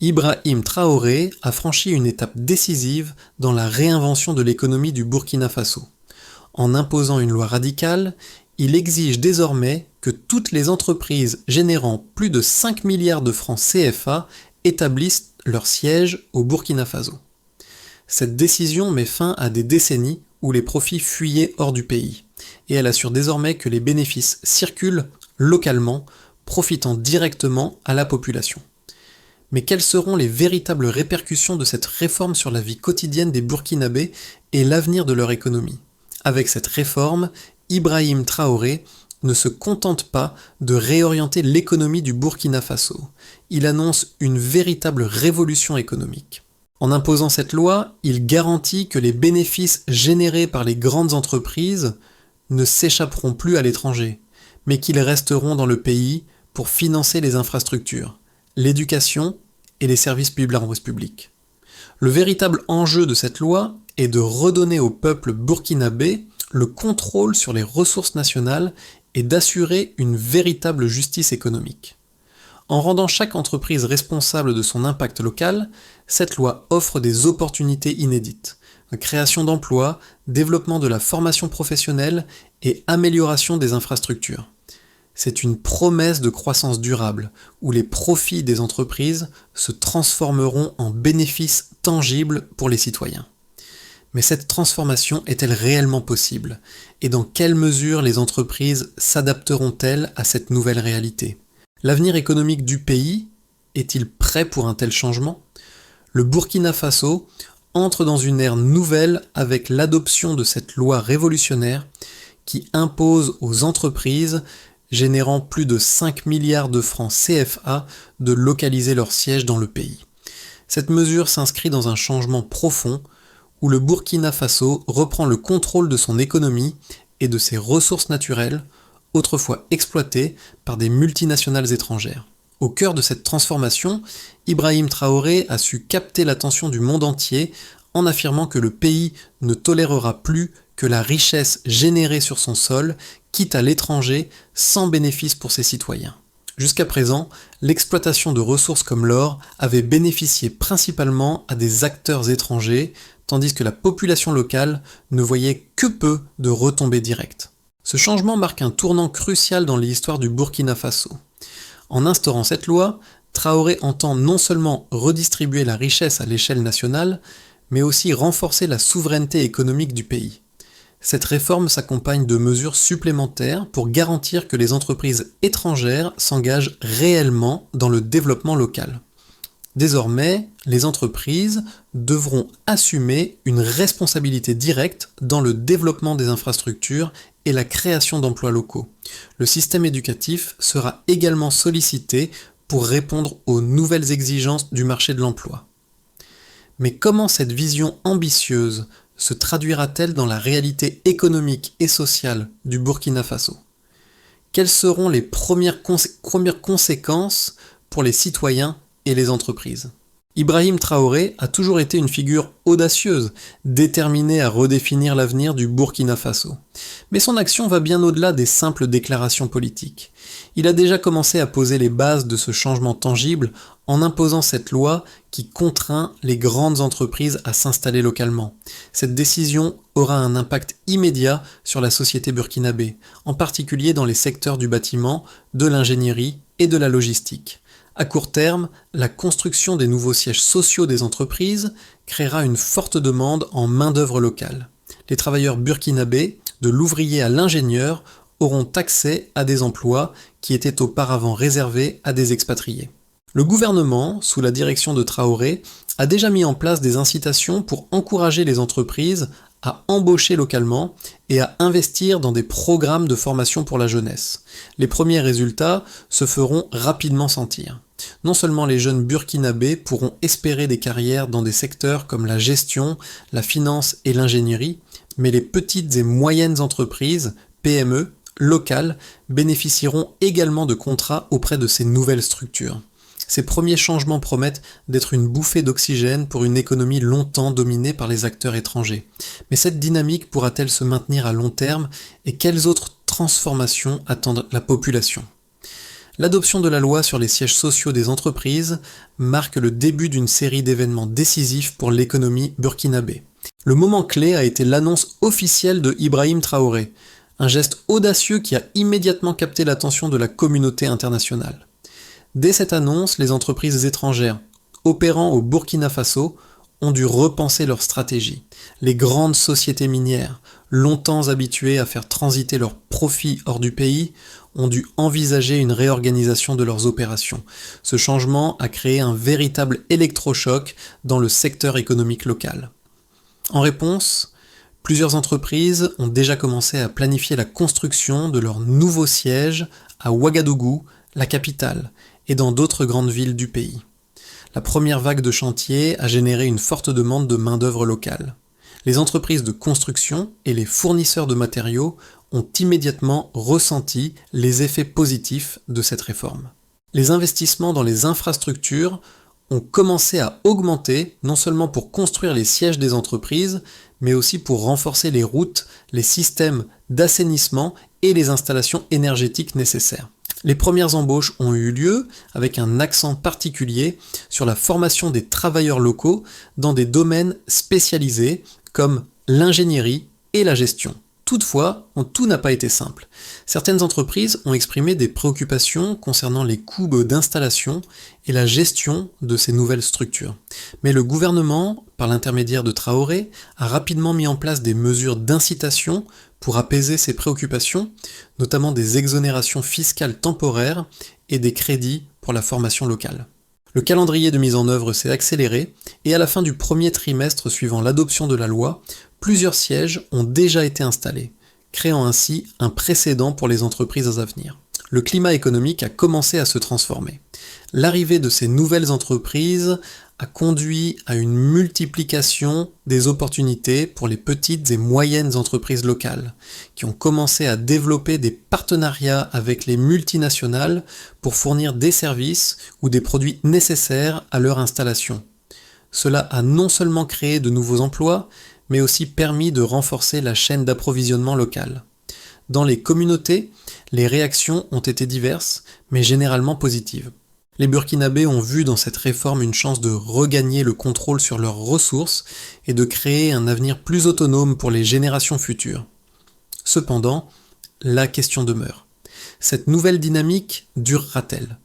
Ibrahim Traoré a franchi une étape décisive dans la réinvention de l'économie du Burkina Faso. En imposant une loi radicale, il exige désormais que toutes les entreprises générant plus de 5 milliards de francs CFA établissent leur siège au Burkina Faso. Cette décision met fin à des décennies où les profits fuyaient hors du pays, et elle assure désormais que les bénéfices circulent localement, profitant directement à la population. Mais quelles seront les véritables répercussions de cette réforme sur la vie quotidienne des Burkinabés et l'avenir de leur économie ? Avec cette réforme, Ibrahim Traoré ne se contente pas de réorienter l'économie du Burkina Faso. Il annonce une véritable révolution économique. En imposant cette loi, il garantit que les bénéfices générés par les grandes entreprises ne s'échapperont plus à l'étranger, mais qu'ils resteront dans le pays pour financer les infrastructures, l'éducation et les services publics. Le véritable enjeu de cette loi est de redonner au peuple burkinabé le contrôle sur les ressources nationales et d'assurer une véritable justice économique. En rendant chaque entreprise responsable de son impact local, cette loi offre des opportunités inédites. Création d'emplois, développement de la formation professionnelle et amélioration des infrastructures. C'est une promesse de croissance durable, où les profits des entreprises se transformeront en bénéfices tangibles pour les citoyens. Mais cette transformation est-elle réellement possible ? Et dans quelle mesure les entreprises s'adapteront-elles à cette nouvelle réalité ? L'avenir économique du pays est-il prêt pour un tel changement ? Le Burkina Faso entre dans une ère nouvelle avec l'adoption de cette loi révolutionnaire qui impose aux entreprises générant plus de 5 milliards de francs CFA de localiser leur siège dans le pays. Cette mesure s'inscrit dans un changement profond où le Burkina Faso reprend le contrôle de son économie et de ses ressources naturelles, autrefois exploitées par des multinationales étrangères. Au cœur de cette transformation, Ibrahim Traoré a su capter l'attention du monde entier en affirmant que le pays ne tolérera plus que la richesse générée sur son sol quitte à l'étranger sans bénéfice pour ses citoyens. Jusqu'à présent, l'exploitation de ressources comme l'or avait bénéficié principalement à des acteurs étrangers, tandis que la population locale ne voyait que peu de retombées directes. Ce changement marque un tournant crucial dans l'histoire du Burkina Faso. En instaurant cette loi, Traoré entend non seulement redistribuer la richesse à l'échelle nationale, mais aussi renforcer la souveraineté économique du pays. Cette réforme s'accompagne de mesures supplémentaires pour garantir que les entreprises étrangères s'engagent réellement dans le développement local. Désormais, les entreprises devront assumer une responsabilité directe dans le développement des infrastructures et la création d'emplois locaux. Le système éducatif sera également sollicité pour répondre aux nouvelles exigences du marché de l'emploi. Mais comment cette vision ambitieuse se traduira-t-elle dans la réalité économique et sociale du Burkina Faso ? Quelles seront les premières conséquences pour les citoyens et les entreprises ? Ibrahim Traoré a toujours été une figure audacieuse, déterminée à redéfinir l'avenir du Burkina Faso. Mais son action va bien au-delà des simples déclarations politiques. Il a déjà commencé à poser les bases de ce changement tangible en imposant cette loi qui contraint les grandes entreprises à s'installer localement. Cette décision aura un impact immédiat sur la société burkinabé, en particulier dans les secteurs du bâtiment, de l'ingénierie et de la logistique. À court terme, la construction des nouveaux sièges sociaux des entreprises créera une forte demande en main-d'œuvre locale. Les travailleurs burkinabés, de l'ouvrier à l'ingénieur, auront accès à des emplois qui étaient auparavant réservés à des expatriés. Le gouvernement, sous la direction de Traoré, a déjà mis en place des incitations pour encourager les entreprises à embaucher localement et à investir dans des programmes de formation pour la jeunesse. Les premiers résultats se feront rapidement sentir. Non seulement les jeunes burkinabés pourront espérer des carrières dans des secteurs comme la gestion, la finance et l'ingénierie, mais les petites et moyennes entreprises, PME, locales, bénéficieront également de contrats auprès de ces nouvelles structures. Ces premiers changements promettent d'être une bouffée d'oxygène pour une économie longtemps dominée par les acteurs étrangers. Mais cette dynamique pourra-t-elle se maintenir à long terme et quelles autres transformations attendent la population ? L'adoption de la loi sur les sièges sociaux des entreprises marque le début d'une série d'événements décisifs pour l'économie burkinabé. Le moment clé a été l'annonce officielle de Ibrahim Traoré, un geste audacieux qui a immédiatement capté l'attention de la communauté internationale. Dès cette annonce, les entreprises étrangères opérant au Burkina Faso ont dû repenser leur stratégie. Les grandes sociétés minières, longtemps habituées à faire transiter leurs profits hors du pays, ont dû envisager une réorganisation de leurs opérations. Ce changement a créé un véritable électrochoc dans le secteur économique local. En réponse, plusieurs entreprises ont déjà commencé à planifier la construction de leur nouveau siège à Ouagadougou, la capitale, et dans d'autres grandes villes du pays. La première vague de chantier a généré une forte demande de main-d'œuvre locale. Les entreprises de construction et les fournisseurs de matériaux ont immédiatement ressenti les effets positifs de cette réforme. Les investissements dans les infrastructures ont commencé à augmenter, non seulement pour construire les sièges des entreprises, mais aussi pour renforcer les routes, les systèmes d'assainissement et les installations énergétiques nécessaires. Les premières embauches ont eu lieu avec un accent particulier sur la formation des travailleurs locaux dans des domaines spécialisés comme l'ingénierie et la gestion. Toutefois, tout n'a pas été simple. Certaines entreprises ont exprimé des préoccupations concernant les coûts d'installation et la gestion de ces nouvelles structures. Mais le gouvernement, par l'intermédiaire de Traoré, a rapidement mis en place des mesures d'incitation pour apaiser ces préoccupations, notamment des exonérations fiscales temporaires et des crédits pour la formation locale. Le calendrier de mise en œuvre s'est accéléré et à la fin du premier trimestre suivant l'adoption de la loi, plusieurs sièges ont déjà été installés, créant ainsi un précédent pour les entreprises à venir. Le climat économique a commencé à se transformer. L'arrivée de ces nouvelles entreprises a conduit à une multiplication des opportunités pour les petites et moyennes entreprises locales, qui ont commencé à développer des partenariats avec les multinationales pour fournir des services ou des produits nécessaires à leur installation. Cela a non seulement créé de nouveaux emplois, mais aussi permis de renforcer la chaîne d'approvisionnement locale. Dans les communautés, les réactions ont été diverses, mais généralement positives. Les Burkinabés ont vu dans cette réforme une chance de regagner le contrôle sur leurs ressources et de créer un avenir plus autonome pour les générations futures. Cependant, la question demeure. Cette nouvelle dynamique durera-t-elle ?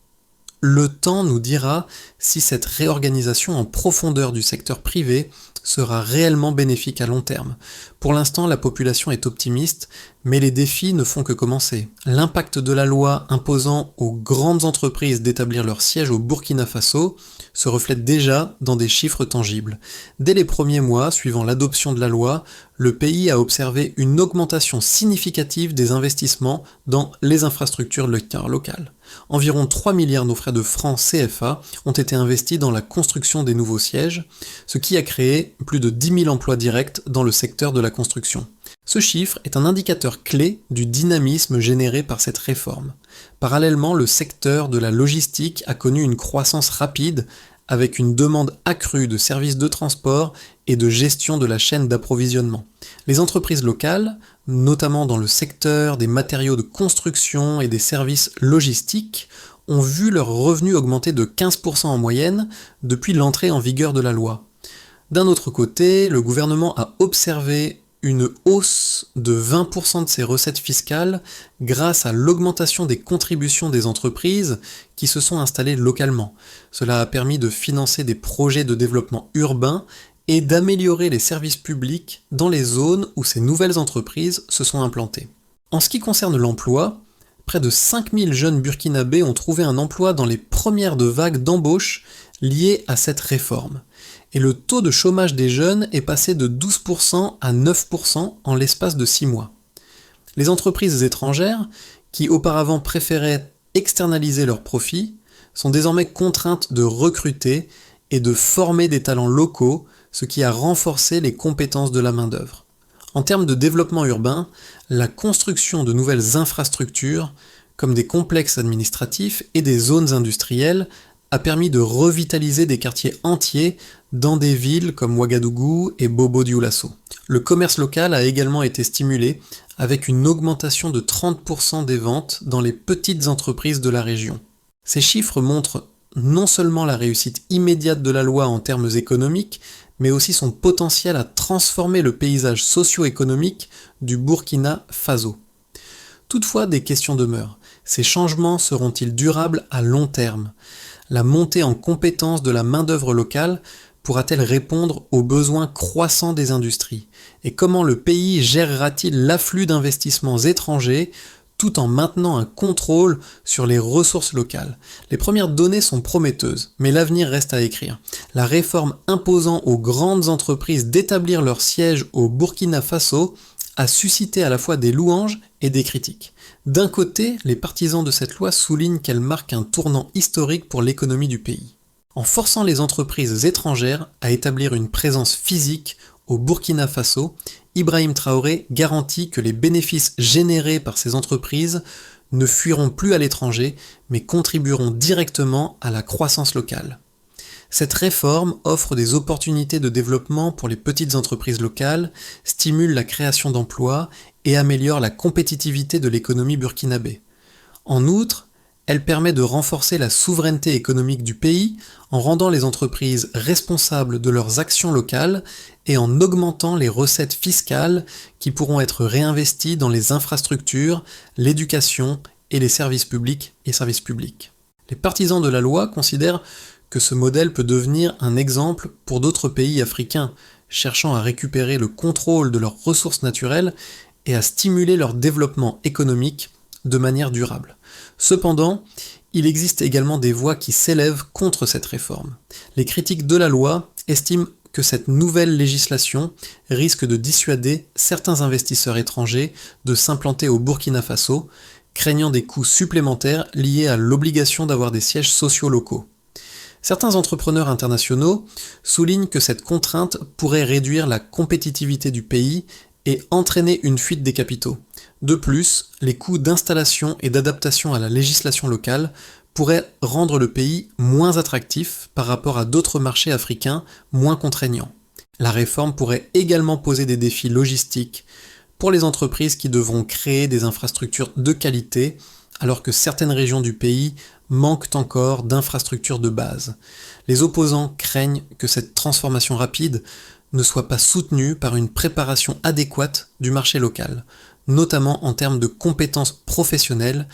Le temps nous dira si cette réorganisation en profondeur du secteur privé sera réellement bénéfique à long terme. Pour l'instant, la population est optimiste, mais les défis ne font que commencer. L'impact de la loi imposant aux grandes entreprises d'établir leur siège au Burkina Faso se reflète déjà dans des chiffres tangibles. Dès les premiers mois suivant l'adoption de la loi, le pays a observé une augmentation significative des investissements dans les infrastructures locales. Environ 3 milliards nos frais de francs CFA ont été investis dans la construction des nouveaux sièges, ce qui a créé plus de 10 000 emplois directs dans le secteur de la construction. Ce chiffre est un indicateur clé du dynamisme généré par cette réforme. Parallèlement, le secteur de la logistique a connu une croissance rapide avec une demande accrue de services de transport et de gestion de la chaîne d'approvisionnement. Les entreprises locales, notamment dans le secteur des matériaux de construction et des services logistiques, ont vu leurs revenus augmenter de 15% en moyenne depuis l'entrée en vigueur de la loi. D'un autre côté, le gouvernement a observé une hausse de 20% de ses recettes fiscales grâce à l'augmentation des contributions des entreprises qui se sont installées localement. Cela a permis de financer des projets de développement urbain et d'améliorer les services publics dans les zones où ces nouvelles entreprises se sont implantées. En ce qui concerne l'emploi, près de 5000 jeunes burkinabés ont trouvé un emploi dans les premières de vagues d'embauche liées à cette réforme. Et le taux de chômage des jeunes est passé de 12% à 9% en l'espace de 6 mois. Les entreprises étrangères, qui auparavant préféraient externaliser leurs profits, sont désormais contraintes de recruter et de former des talents locaux, ce qui a renforcé les compétences de la main-d'œuvre. En termes de développement urbain, la construction de nouvelles infrastructures, comme des complexes administratifs et des zones industrielles, a permis de revitaliser des quartiers entiers dans des villes comme Ouagadougou et Bobo-Dioulasso. Le commerce local a également été stimulé avec une augmentation de 30% des ventes dans les petites entreprises de la région. Ces chiffres montrent non seulement la réussite immédiate de la loi en termes économiques, mais aussi son potentiel à transformer le paysage socio-économique du Burkina Faso. Toutefois, des questions demeurent. Ces changements seront-ils durables à long terme ? La montée en compétence de la main-d'œuvre locale pourra-t-elle répondre aux besoins croissants des industries ? Et comment le pays gérera-t-il l'afflux d'investissements étrangers tout en maintenant un contrôle sur les ressources locales? Les premières données sont prometteuses, mais l'avenir reste à écrire. La réforme imposant aux grandes entreprises d'établir leur siège au Burkina Faso a suscité à la fois des louanges et des critiques. D'un côté, les partisans de cette loi soulignent qu'elle marque un tournant historique pour l'économie du pays. En forçant les entreprises étrangères à établir une présence physique au Burkina Faso, Ibrahim Traoré garantit que les bénéfices générés par ces entreprises ne fuiront plus à l'étranger, mais contribueront directement à la croissance locale. Cette réforme offre des opportunités de développement pour les petites entreprises locales, stimule la création d'emplois et améliore la compétitivité de l'économie burkinabé. En outre, elle permet de renforcer la souveraineté économique du pays en rendant les entreprises responsables de leurs actions locales et en augmentant les recettes fiscales qui pourront être réinvesties dans les infrastructures, l'éducation et les services publics et services publics. Les partisans de la loi considèrent que ce modèle peut devenir un exemple pour d'autres pays africains cherchant à récupérer le contrôle de leurs ressources naturelles et à stimuler leur développement économique de manière durable. Cependant, il existe également des voix qui s'élèvent contre cette réforme. Les critiques de la loi estiment que cette nouvelle législation risque de dissuader certains investisseurs étrangers de s'implanter au Burkina Faso, craignant des coûts supplémentaires liés à l'obligation d'avoir des sièges sociaux locaux. Certains entrepreneurs internationaux soulignent que cette contrainte pourrait réduire la compétitivité du pays et entraîner une fuite des capitaux. De plus, les coûts d'installation et d'adaptation à la législation locale pourraient rendre le pays moins attractif par rapport à d'autres marchés africains moins contraignants. La réforme pourrait également poser des défis logistiques pour les entreprises qui devront créer des infrastructures de qualité, alors que certaines régions du pays manquent encore d'infrastructures de base. Les opposants craignent que cette transformation rapide ne soit pas soutenue par une préparation adéquate du marché local, notamment en termes de compétences professionnelles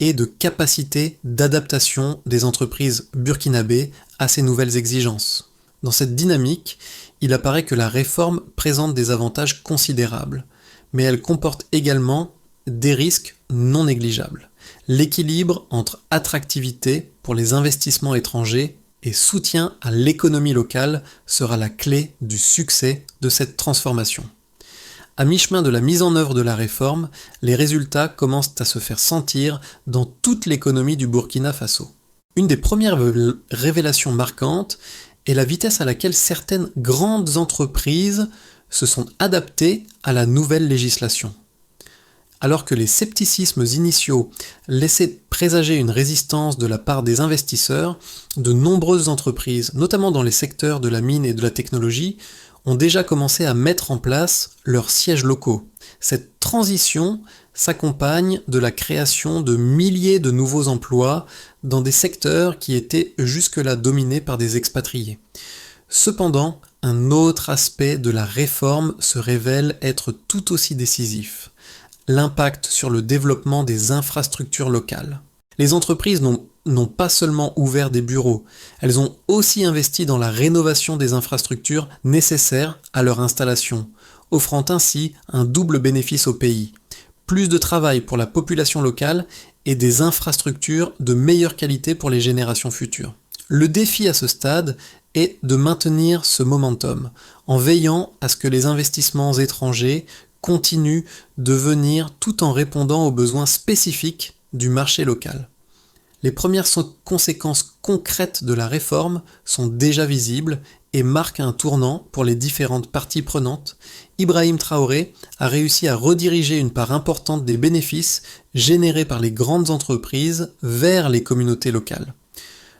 et de capacité d'adaptation des entreprises burkinabées à ces nouvelles exigences. Dans cette dynamique, il apparaît que la réforme présente des avantages considérables, mais elle comporte également des risques non négligeables. L'équilibre entre attractivité pour les investissements étrangers et soutien à l'économie locale sera la clé du succès de cette transformation. À mi-chemin de la mise en œuvre de la réforme, les résultats commencent à se faire sentir dans toute l'économie du Burkina Faso. Une des premières révélations marquantes est la vitesse à laquelle certaines grandes entreprises se sont adaptées à la nouvelle législation. Alors que les scepticismes initiaux laissaient présager une résistance de la part des investisseurs, de nombreuses entreprises, notamment dans les secteurs de la mine et de la technologie, ont déjà commencé à mettre en place leurs sièges locaux. Cette transition s'accompagne de la création de milliers de nouveaux emplois dans des secteurs qui étaient jusque-là dominés par des expatriés. Cependant, un autre aspect de la réforme se révèle être tout aussi décisif: l'impact sur le développement des infrastructures locales. Les entreprises n'ont pas seulement ouvert des bureaux, elles ont aussi investi dans la rénovation des infrastructures nécessaires à leur installation, offrant ainsi un double bénéfice au pays: plus de travail pour la population locale et des infrastructures de meilleure qualité pour les générations futures. Le défi à ce stade est de maintenir ce momentum, en veillant à ce que les investissements étrangers continuent de venir tout en répondant aux besoins spécifiques du marché local. Les premières conséquences concrètes de la réforme sont déjà visibles et marquent un tournant pour les différentes parties prenantes. Ibrahim Traoré a réussi à rediriger une part importante des bénéfices générés par les grandes entreprises vers les communautés locales.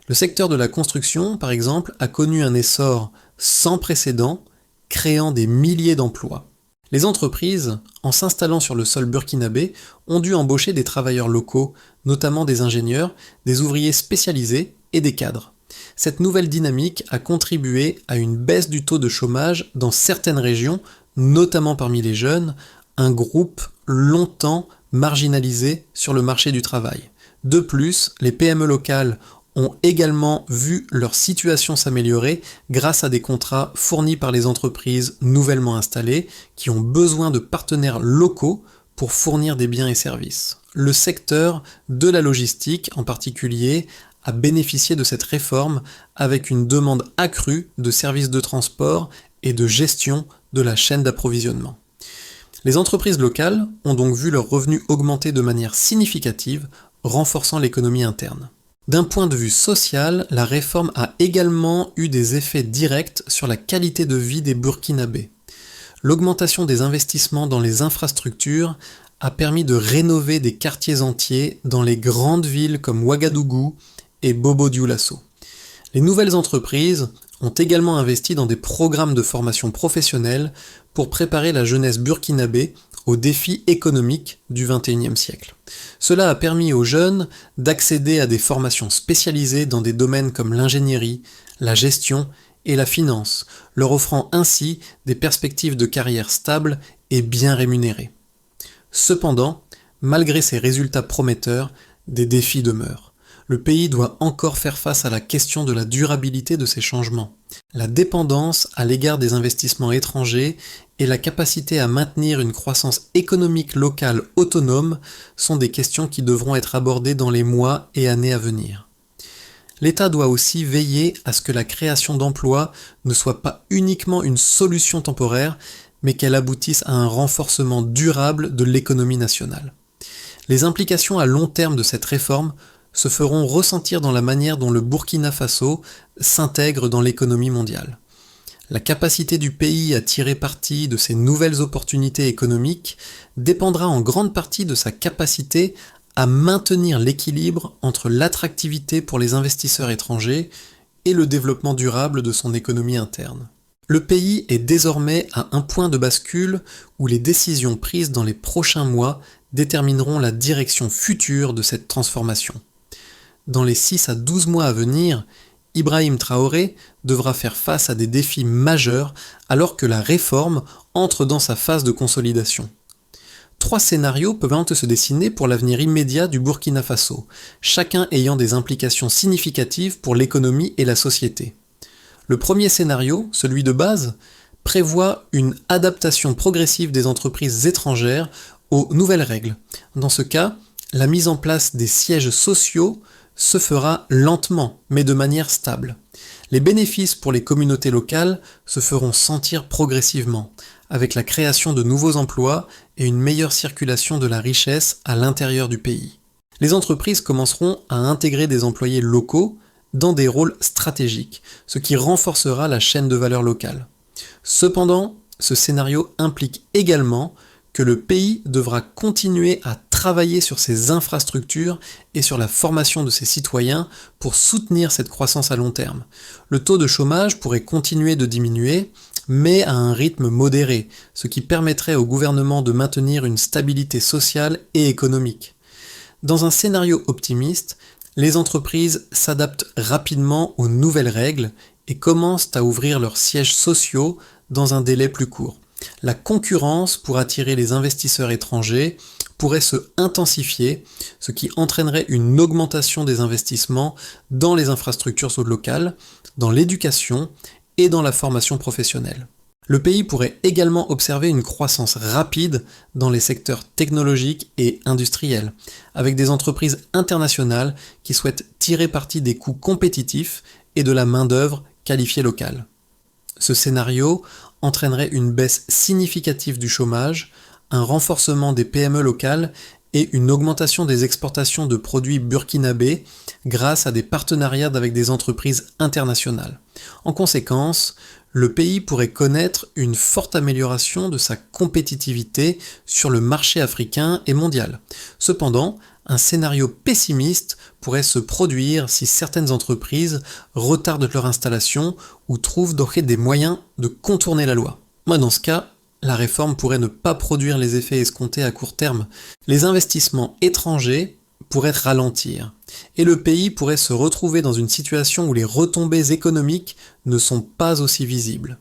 Le secteur de la construction, par exemple, a connu un essor sans précédent, créant des milliers d'emplois. Les entreprises, en s'installant sur le sol burkinabé, ont dû embaucher des travailleurs locaux, notamment des ingénieurs, des ouvriers spécialisés et des cadres. Cette nouvelle dynamique a contribué à une baisse du taux de chômage dans certaines régions, notamment parmi les jeunes, un groupe longtemps marginalisé sur le marché du travail. De plus, les PME locales ont également vu leur situation s'améliorer grâce à des contrats fournis par les entreprises nouvellement installées qui ont besoin de partenaires locaux pour fournir des biens et services. Le secteur de la logistique en particulier a bénéficié de cette réforme avec une demande accrue de services de transport et de gestion de la chaîne d'approvisionnement. Les entreprises locales ont donc vu leurs revenus augmenter de manière significative, renforçant l'économie interne. D'un point de vue social, la réforme a également eu des effets directs sur la qualité de vie des Burkinabés. L'augmentation des investissements dans les infrastructures a permis de rénover des quartiers entiers dans les grandes villes comme Ouagadougou et Bobo-Dioulasso. Les nouvelles entreprises ont également investi dans des programmes de formation professionnelle pour préparer la jeunesse burkinabé aux défis économiques du XXIe siècle. Cela a permis aux jeunes d'accéder à des formations spécialisées dans des domaines comme l'ingénierie, la gestion et la finance, leur offrant ainsi des perspectives de carrière stables et bien rémunérées. Cependant, malgré ces résultats prometteurs, des défis demeurent. Le pays doit encore faire face à la question de la durabilité de ces changements. La dépendance à l'égard des investissements étrangers et la capacité à maintenir une croissance économique locale autonome sont des questions qui devront être abordées dans les mois et années à venir. L'État doit aussi veiller à ce que la création d'emplois ne soit pas uniquement une solution temporaire, mais qu'elle aboutisse à un renforcement durable de l'économie nationale. Les implications à long terme de cette réforme se feront ressentir dans la manière dont le Burkina Faso s'intègre dans l'économie mondiale. La capacité du pays à tirer parti de ces nouvelles opportunités économiques dépendra en grande partie de sa capacité à maintenir l'équilibre entre l'attractivité pour les investisseurs étrangers et le développement durable de son économie interne. Le pays est désormais à un point de bascule où les décisions prises dans les prochains mois détermineront la direction future de cette transformation. Dans les 6 à 12 mois à venir, Ibrahim Traoré devra faire face à des défis majeurs alors que la réforme entre dans sa phase de consolidation. 3 scénarios peuvent se dessiner pour l'avenir immédiat du Burkina Faso, chacun ayant des implications significatives pour l'économie et la société. Le premier scénario, celui de base, prévoit une adaptation progressive des entreprises étrangères aux nouvelles règles. Dans ce cas, la mise en place des sièges sociaux se fera lentement, mais de manière stable. Les bénéfices pour les communautés locales se feront sentir progressivement, avec la création de nouveaux emplois et une meilleure circulation de la richesse à l'intérieur du pays. Les entreprises commenceront à intégrer des employés locaux dans des rôles stratégiques, ce qui renforcera la chaîne de valeur locale. Cependant, ce scénario implique également que le pays devra continuer à travailler sur ses infrastructures et sur la formation de ses citoyens pour soutenir cette croissance à long terme. Le taux de chômage pourrait continuer de diminuer, mais à un rythme modéré, ce qui permettrait au gouvernement de maintenir une stabilité sociale et économique. Dans un scénario optimiste, les entreprises s'adaptent rapidement aux nouvelles règles et commencent à ouvrir leurs sièges sociaux dans un délai plus court. La concurrence pour attirer les investisseurs étrangers pourrait se intensifier, ce qui entraînerait une augmentation des investissements dans les infrastructures locales, dans l'éducation et dans la formation professionnelle. Le pays pourrait également observer une croissance rapide dans les secteurs technologiques et industriels, avec des entreprises internationales qui souhaitent tirer parti des coûts compétitifs et de la main-d'œuvre qualifiée locale. Ce scénario entraînerait une baisse significative du chômage, un renforcement des PME locales et une augmentation des exportations de produits burkinabés grâce à des partenariats avec des entreprises internationales. En conséquence, le pays pourrait connaître une forte amélioration de sa compétitivité sur le marché africain et mondial. Cependant, un scénario pessimiste pourrait se produire si certaines entreprises retardent leur installation ou trouvent des moyens de contourner la loi. Dans ce cas, la réforme pourrait ne pas produire les effets escomptés à court terme. Les investissements étrangers pourraient ralentir, et le pays pourrait se retrouver dans une situation où les retombées économiques ne sont pas aussi visibles.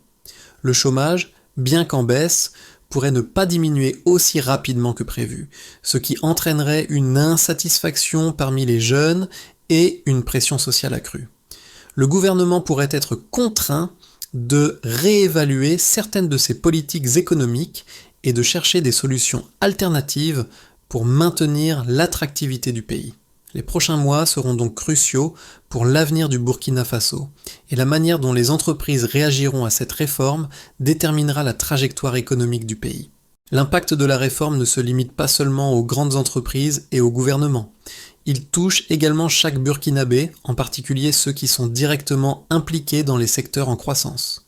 Le chômage, bien qu'en baisse, pourrait ne pas diminuer aussi rapidement que prévu, ce qui entraînerait une insatisfaction parmi les jeunes et une pression sociale accrue. Le gouvernement pourrait être contraint de réévaluer certaines de ses politiques économiques et de chercher des solutions alternatives pour maintenir l'attractivité du pays. Les prochains mois seront donc cruciaux pour l'avenir du Burkina Faso, et la manière dont les entreprises réagiront à cette réforme déterminera la trajectoire économique du pays. L'impact de la réforme ne se limite pas seulement aux grandes entreprises et au gouvernement. Il touche également chaque Burkinabé, en particulier ceux qui sont directement impliqués dans les secteurs en croissance.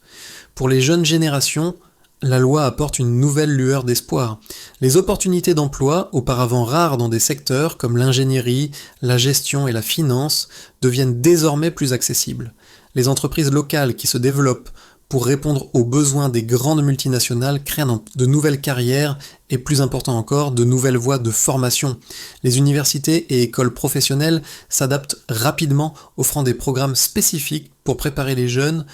Pour les jeunes générations, la loi apporte une nouvelle lueur d'espoir. Les opportunités d'emploi, auparavant rares dans des secteurs comme l'ingénierie, la gestion et la finance, deviennent désormais plus accessibles. Les entreprises locales qui se développent pour répondre aux besoins des grandes multinationales créent de nouvelles carrières et, plus important encore, de nouvelles voies de formation. Les universités et écoles professionnelles s'adaptent rapidement, offrant des programmes spécifiques pour préparer les jeunes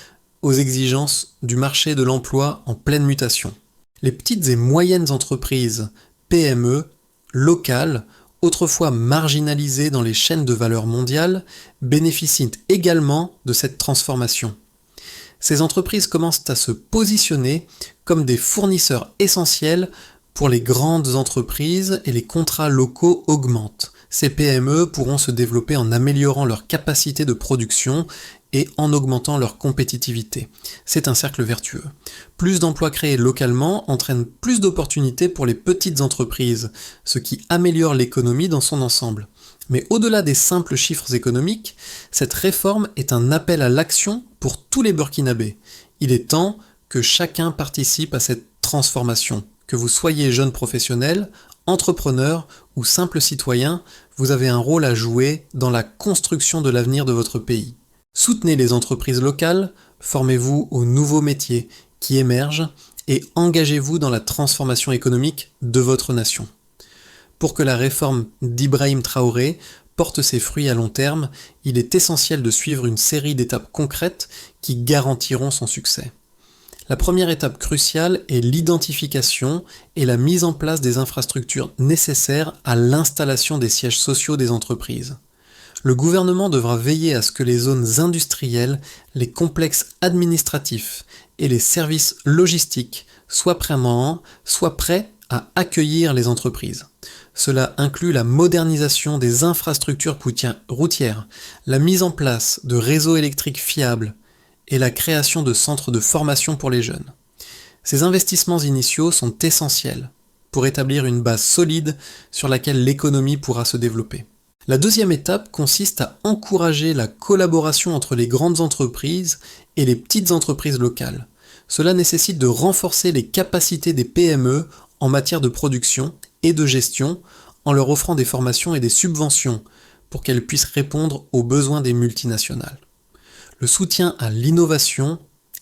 aux exigences du marché de l'emploi en pleine mutation. Les petites et moyennes entreprises, PME, locales, autrefois marginalisées dans les chaînes de valeur mondiales, bénéficient également de cette transformation. Ces entreprises commencent à se positionner comme des fournisseurs essentiels pour les grandes entreprises et les contrats locaux augmentent. Ces PME pourront se développer en améliorant leur capacité de production et en augmentant leur compétitivité. C'est un cercle vertueux. Plus d'emplois créés localement entraîne plus d'opportunités pour les petites entreprises, ce qui améliore l'économie dans son ensemble. Mais au-delà des simples chiffres économiques, cette réforme est un appel à l'action pour tous les Burkinabés. Il est temps que chacun participe à cette transformation. Que vous soyez jeune professionnel, entrepreneur ou simple citoyen, vous avez un rôle à jouer dans la construction de l'avenir de votre pays. Soutenez les entreprises locales, formez-vous aux nouveaux métiers qui émergent et engagez-vous dans la transformation économique de votre nation. Pour que la réforme d'Ibrahim Traoré porte ses fruits à long terme, il est essentiel de suivre une série d'étapes concrètes qui garantiront son succès. La première étape cruciale est l'identification et la mise en place des infrastructures nécessaires à l'installation des sièges sociaux des entreprises. Le gouvernement devra veiller à ce que les zones industrielles, les complexes administratifs et les services logistiques soient prêts à accueillir les entreprises. Cela inclut la modernisation des infrastructures routières, la mise en place de réseaux électriques fiables et la création de centres de formation pour les jeunes. Ces investissements initiaux sont essentiels pour établir une base solide sur laquelle l'économie pourra se développer. La deuxième étape consiste à encourager la collaboration entre les grandes entreprises et les petites entreprises locales. Cela nécessite de renforcer les capacités des PME en matière de production et de gestion en leur offrant des formations et des subventions pour qu'elles puissent répondre aux besoins des multinationales. Le soutien à l'innovation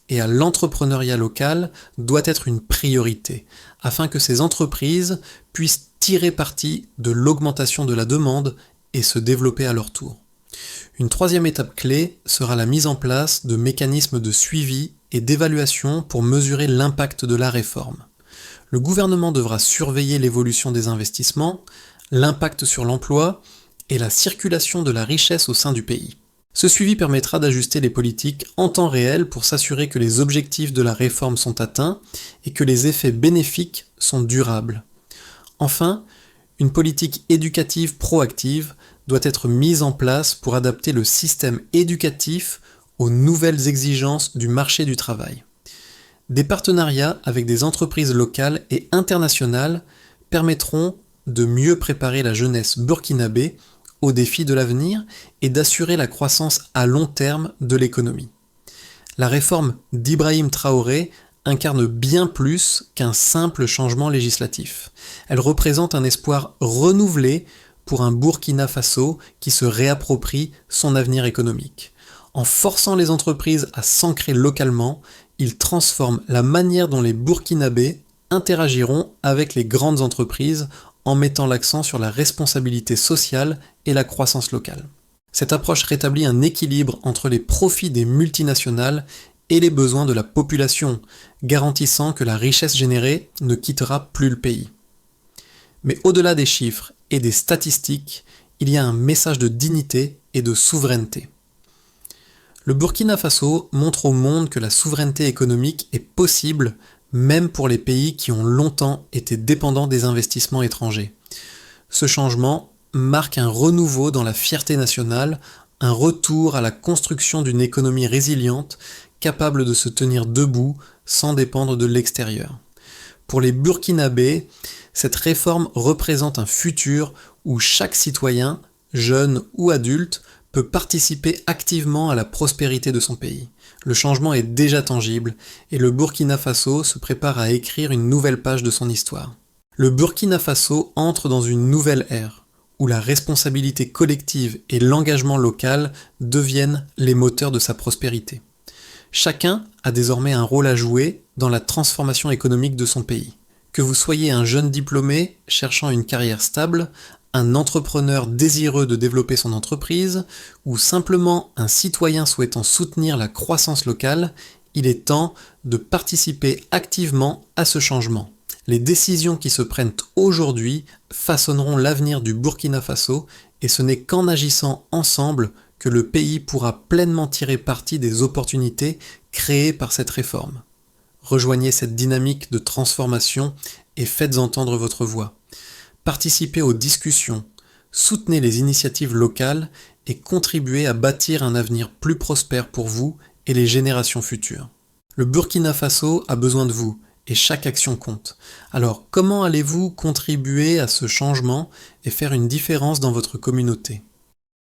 et à l'entrepreneuriat local doit être une priorité afin que ces entreprises puissent tirer parti de l'augmentation de la demande et se développer à leur tour. Une troisième étape clé sera la mise en place de mécanismes de suivi et d'évaluation pour mesurer l'impact de la réforme. Le gouvernement devra surveiller l'évolution des investissements, l'impact sur l'emploi et la circulation de la richesse au sein du pays. Ce suivi permettra d'ajuster les politiques en temps réel pour s'assurer que les objectifs de la réforme sont atteints et que les effets bénéfiques sont durables. Enfin, une politique éducative proactive doit être mise en place pour adapter le système éducatif aux nouvelles exigences du marché du travail. Des partenariats avec des entreprises locales et internationales permettront de mieux préparer la jeunesse burkinabé aux défis de l'avenir et d'assurer la croissance à long terme de l'économie. La réforme d'Ibrahim Traoré incarne bien plus qu'un simple changement législatif. Elle représente un espoir renouvelé pour un Burkina Faso qui se réapproprie son avenir économique. En forçant les entreprises à s'ancrer localement, il transforme la manière dont les Burkinabés interagiront avec les grandes entreprises en mettant l'accent sur la responsabilité sociale et la croissance locale. Cette approche rétablit un équilibre entre les profits des multinationales et les besoins de la population, garantissant que la richesse générée ne quittera plus le pays. Mais au-delà des chiffres et des statistiques, il y a un message de dignité et de souveraineté. Le Burkina Faso montre au monde que la souveraineté économique est possible même pour les pays qui ont longtemps été dépendants des investissements étrangers. Ce changement marque un renouveau dans la fierté nationale, un retour à la construction d'une économie résiliente, capable de se tenir debout sans dépendre de l'extérieur. Pour les Burkinabés, cette réforme représente un futur où chaque citoyen, jeune ou adulte, peut participer activement à la prospérité de son pays. Le changement est déjà tangible et le Burkina Faso se prépare à écrire une nouvelle page de son histoire. Le Burkina Faso entre dans une nouvelle ère, où la responsabilité collective et l'engagement local deviennent les moteurs de sa prospérité. Chacun a désormais un rôle à jouer dans la transformation économique de son pays. Que vous soyez un jeune diplômé cherchant une carrière stable, un entrepreneur désireux de développer son entreprise, ou simplement un citoyen souhaitant soutenir la croissance locale, il est temps de participer activement à ce changement. Les décisions qui se prennent aujourd'hui façonneront l'avenir du Burkina Faso et ce n'est qu'en agissant ensemble que le pays pourra pleinement tirer parti des opportunités créées par cette réforme. Rejoignez cette dynamique de transformation et faites entendre votre voix. Participez aux discussions, soutenez les initiatives locales et contribuez à bâtir un avenir plus prospère pour vous et les générations futures. Le Burkina Faso a besoin de vous et chaque action compte. Alors comment allez-vous contribuer à ce changement et faire une différence dans votre communauté ?